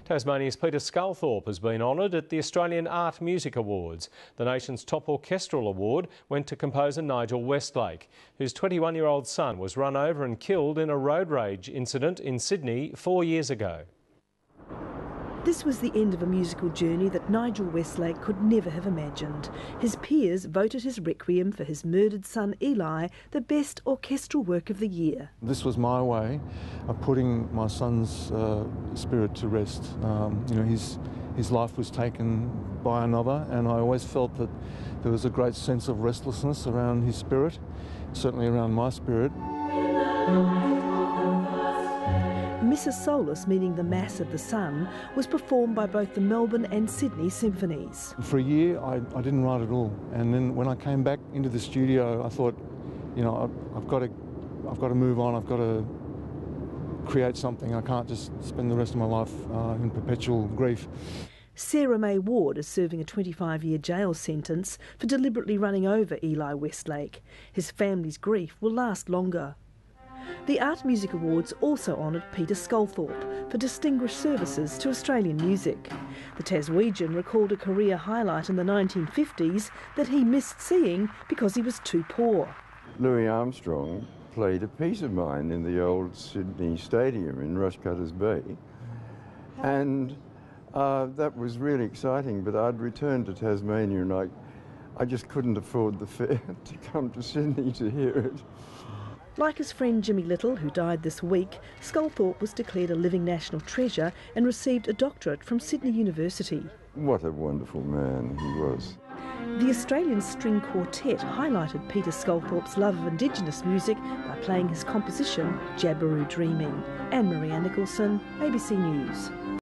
Tasmania's Peter Sculthorpe has been honoured at the Australian Art Music Awards. The nation's top orchestral award went to composer Nigel Westlake, whose 21-year-old son was run over and killed in a road rage incident in Sydney 4 years ago. This was the end of a musical journey that Nigel Westlake could never have imagined. His peers voted his requiem for his murdered son Eli the best orchestral work of the year. This was my way of putting my son's spirit to rest. His life was taken by another, and I always felt that there was a great sense of restlessness around his spirit, certainly around my spirit. Missa Solis, meaning the Mass of the Sun, was performed by both the Melbourne and Sydney symphonies. For a year, I didn't write at all, and then when I came back into the studio, I thought, I've got to move on. I've got to create something. I can't just spend the rest of my life in perpetual grief. Sarah May Ward is serving a 25-year jail sentence for deliberately running over Eli Westlake. His family's grief will last longer. The Art Music Awards also honoured Peter Sculthorpe for distinguished services to Australian music. The Taswegian recalled a career highlight in the 1950s that he missed seeing because he was too poor. Louis Armstrong played a piece of mine in the old Sydney Stadium in Rushcutters Bay, and that was really exciting, but I'd returned to Tasmania and I just couldn't afford the fare to come to Sydney to hear it. Like his friend Jimmy Little, who died this week, Sculthorpe was declared a living national treasure and received a doctorate from Sydney University. What a wonderful man he was. The Australian String Quartet highlighted Peter Sculthorpe's love of Indigenous music by playing his composition, Jabberoo Dreaming. Anne-Marie Nicholson, ABC News.